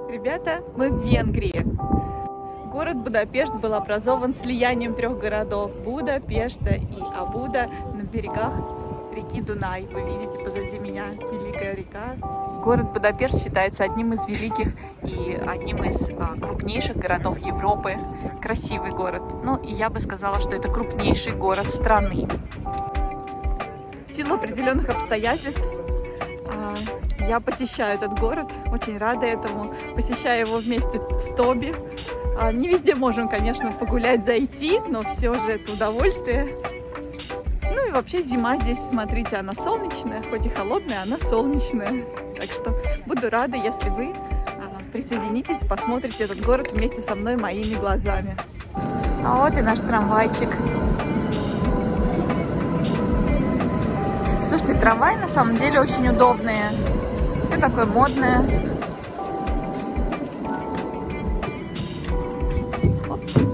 Ребята, мы в Венгрии. Город Будапешт был образован слиянием трех городов – Будапешта и Абуда на берегах реки Дунай. Вы видите позади меня великая река. Город Будапешт считается одним из великих и одним из крупнейших городов Европы. Красивый город. Ну и я бы сказала, что это крупнейший город страны. В силу определенных обстоятельств я посещаю этот город, очень рада этому. Посещаю его вместе с Тоби. Не везде можем, конечно, погулять, зайти, но все же это удовольствие. Ну и вообще зима здесь, смотрите, она солнечная, хоть и холодная, она солнечная. Так что буду рада, если вы присоединитесь, посмотрите этот город вместе со мной моими глазами. А вот и наш трамвайчик. Слушайте, трамваи на самом деле очень удобные. Все такое модное.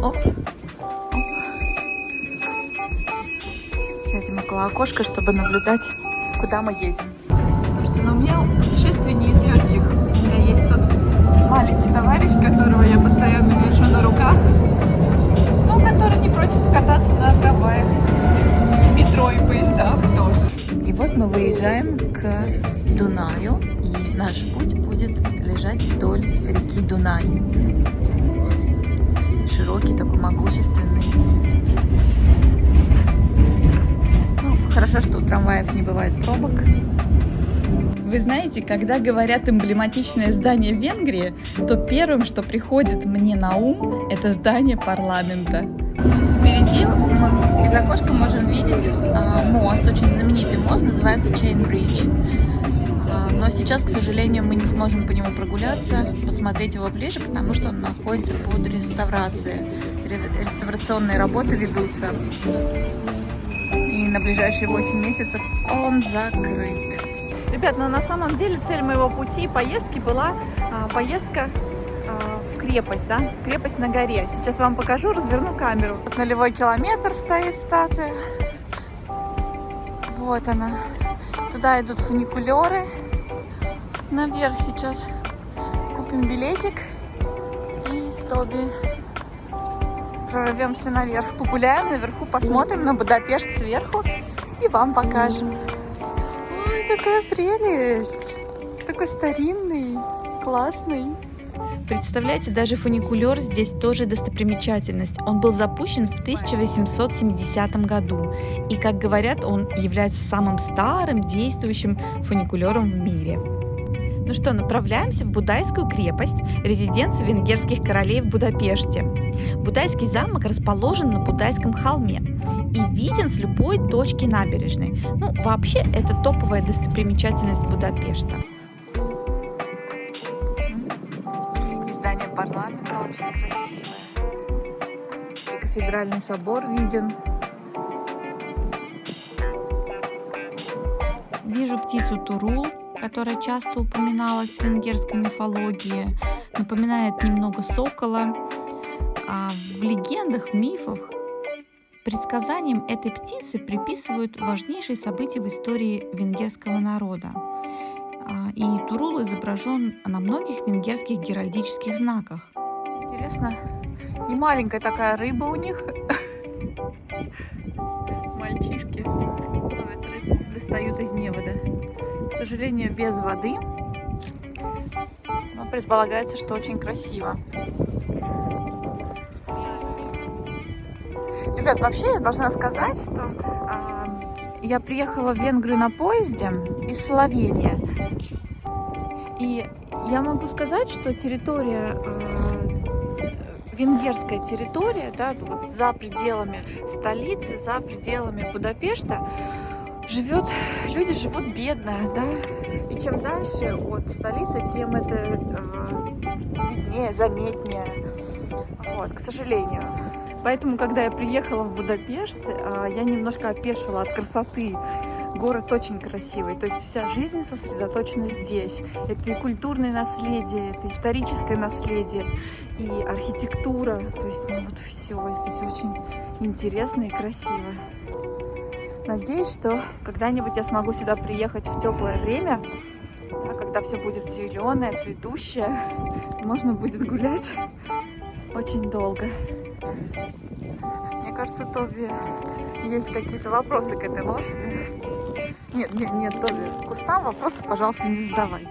Оп. Сядем около окошка, чтобы наблюдать, куда мы едем. Слушайте, но у меня путешествие не из легких. У меня есть тот маленький товарищ, которого я постоянно держу на руках, но который не против покататься на трамваях, метро и поездах тоже. И вот мы выезжаем к Дунаю, и наш путь будет лежать вдоль реки Дунай. Широкий, такой могущественный. Ну, хорошо, что у трамваев не бывает пробок. Вы знаете, когда говорят эмблематичное здание Венгрии, то первым, что приходит мне на ум, это здание парламента. Впереди мы из окошка можем видеть мост, очень знаменитый мост, называется Chain Bridge. Но сейчас, к сожалению, мы не сможем по нему прогуляться, посмотреть его ближе, потому что он находится под реставрацией. Реставрационные работы ведутся. И на ближайшие 8 месяцев он закрыт. Ребят, но на самом деле цель моего пути и поездки была поездка в крепость, да? В крепость на горе. Сейчас вам покажу, разверну камеру. Вот нулевой километр стоит статуя. Вот она. Туда идут фуникулеры. Наверх сейчас купим билетик и с Тоби прорвемся наверх. Погуляем наверху, посмотрим на Будапешт сверху и вам покажем. Ой, какая прелесть! Такой старинный, классный. Представляете, даже фуникулер здесь тоже достопримечательность. Он был запущен в 1870 году. И, как говорят, он является самым старым действующим фуникулером в мире. Ну что, направляемся в Будайскую крепость, резиденцию венгерских королей в Будапеште. Будайский замок расположен на Будайском холме и виден с любой точки набережной. Ну, вообще, это топовая достопримечательность Будапешта. Здание парламента очень красивое. И кафедральный собор виден. Вижу птицу турул, которая часто упоминалась в венгерской мифологии. Напоминает немного сокола. А в легендах, в мифах предсказаниям этой птицы приписывают важнейшие события в истории венгерского народа. И турул изображен на многих венгерских геральдических знаках. Интересно, и маленькая такая рыба у них. Мальчишки ловят рыбу, достают из невода. К сожалению, без воды, но предполагается, что очень красиво. Ребят, вообще я должна сказать, что я приехала в Венгрию на поезде из Словении. И я могу сказать, что территория, венгерская территория, да, вот за пределами столицы, за пределами Будапешта, люди живут бедно, да, и чем дальше от столицы, тем это виднее, заметнее, вот, к сожалению. Поэтому, когда я приехала в Будапешт, я немножко опешила от красоты. Город очень красивый, то есть вся жизнь сосредоточена здесь. Это и культурное наследие, это историческое наследие, и архитектура. То есть вот все здесь очень интересно и красиво. Надеюсь, что когда-нибудь я смогу сюда приехать в теплое время А когда все будет зеленое, цветущее, можно будет гулять очень долго. Мне кажется, Тоби есть какие-то вопросы к этой лошади. Нет, Тоби, кустам вопросов, пожалуйста, не задавай.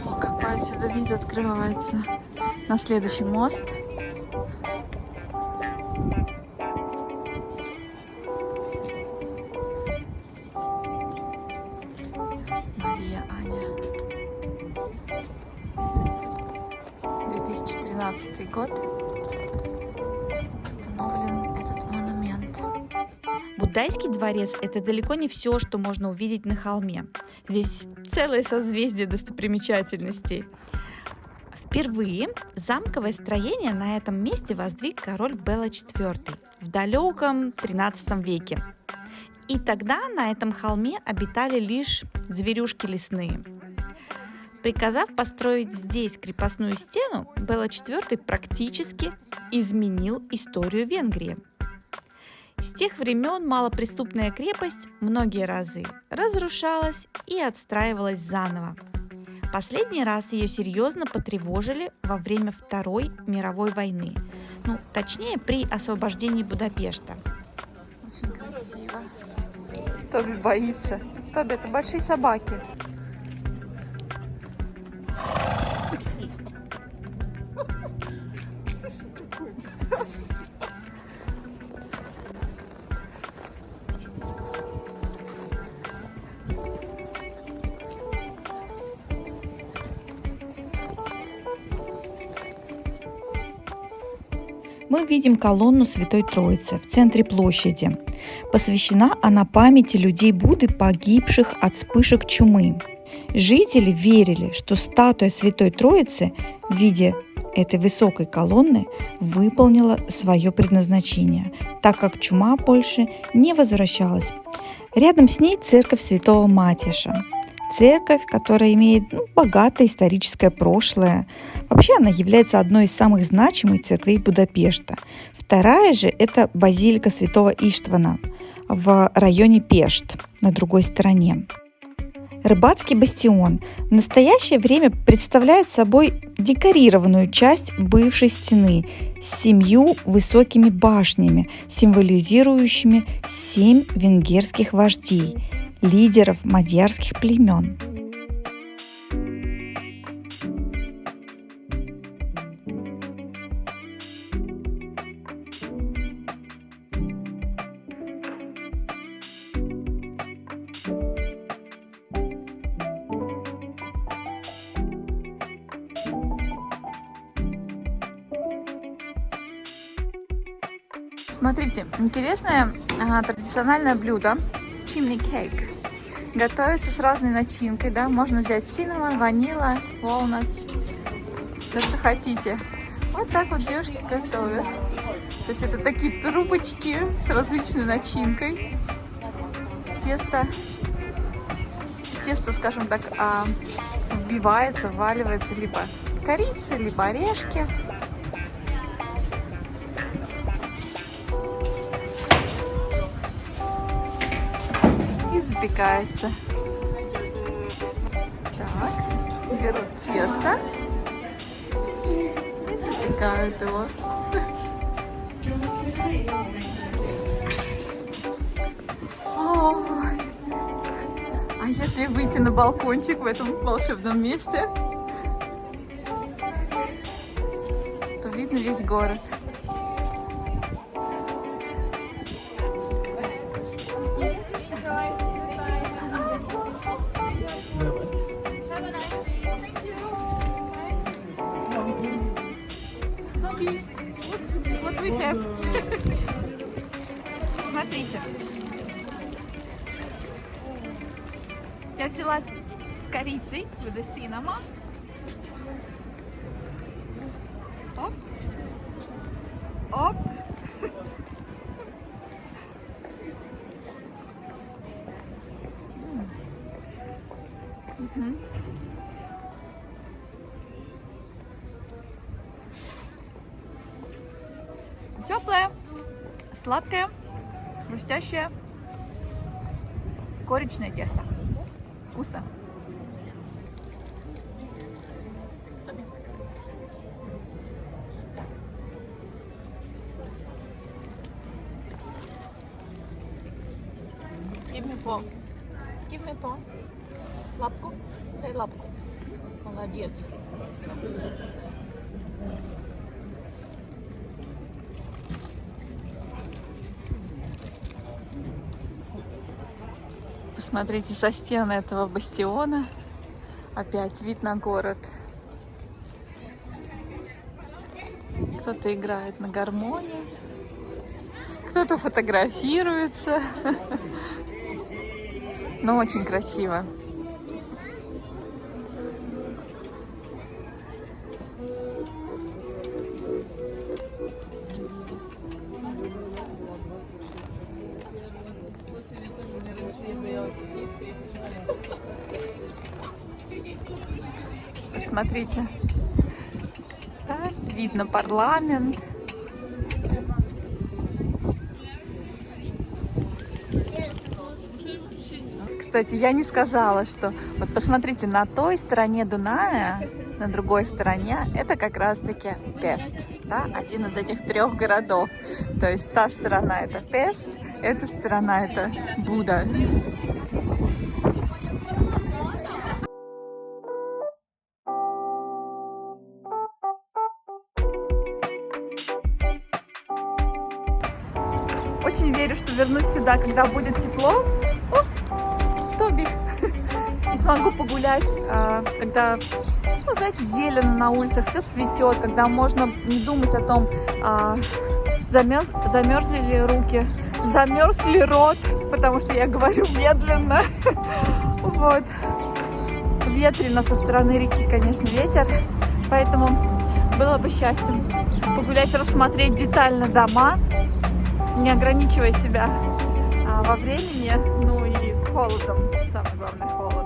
О, какой отсюда вид открывается на следующий мост. Мария Аня. 2013 год. Установлен этот монумент. Буддайский дворец – это далеко не все, что можно увидеть на холме. Здесь целое созвездие достопримечательностей. Впервые замковое строение на этом месте воздвиг король Бела IV в далеком XIII веке. И тогда на этом холме обитали лишь зверюшки лесные. Приказав построить здесь крепостную стену, Бела IV практически изменил историю Венгрии. С тех времен малоприступная крепость многие разы разрушалась и отстраивалась заново. Последний раз ее серьезно потревожили во время Второй мировой войны, точнее при освобождении Будапешта. Очень красиво. Тоби боится. Тоби, это большие собаки. Мы видим колонну Святой Троицы в центре площади. Посвящена она памяти людей Будды, погибших от вспышек чумы. Жители верили, что статуя Святой Троицы в виде этой высокой колонны выполнила свое предназначение, так как чума больше не возвращалась. Рядом с ней церковь Святого Матиша. Церковь, которая имеет богатое историческое прошлое. Вообще она является одной из самых значимых церквей Будапешта. Вторая же – это базилика Святого Иштвана в районе Пешт, на другой стороне. Рыбацкий бастион в настоящее время представляет собой декорированную часть бывшей стены с 7 высокими башнями, символизирующими 7 венгерских вождей, лидеров мадьярских племен. Смотрите, интересное традиционное блюдо chimney cake. Готовится с разной начинкой, да, можно взять cinnamon, ванила, walnuts, все, что хотите. Вот так вот девушки готовят. То есть это такие трубочки с различной начинкой. В тесто, скажем так, вбивается, вваливается либо корица, либо орешки. И запекается. Так, берут тесто и запекают его. А если выйти на балкончик в этом волшебном месте, то видно весь город. Вот we have. Смотрите. Я взяла с корицей, with the cinnamon. Оп. Оп. Теплая, Сладкое, хрустящее, коричное тесто. Вкусно. Give me paw. Give me paw. Лапку. Дай лапку. Молодец. Посмотрите со стены этого бастиона. Опять вид на город. Кто-то играет на гармонии. Кто-то фотографируется. Но очень красиво. Посмотрите. Да, видно парламент. Кстати, я не сказала, что вот посмотрите, на той стороне Дуная, на другой стороне, это как раз-таки Пест, да, один из этих 3 городов. То есть та сторона это Пест, эта сторона это Буда. Очень верю, что вернусь сюда, когда будет тепло. О, Тоби! И смогу погулять, когда, ну, знаете, зелено на улицах, все цветет, когда можно не думать о том, замерзли ли руки, замерз ли рот, потому что я говорю медленно. Вот. Ветрено со стороны реки, конечно, ветер, поэтому было бы счастьем погулять, рассмотреть детально дома, не ограничивая себя во времени, ну и холодом, самое главное, холод.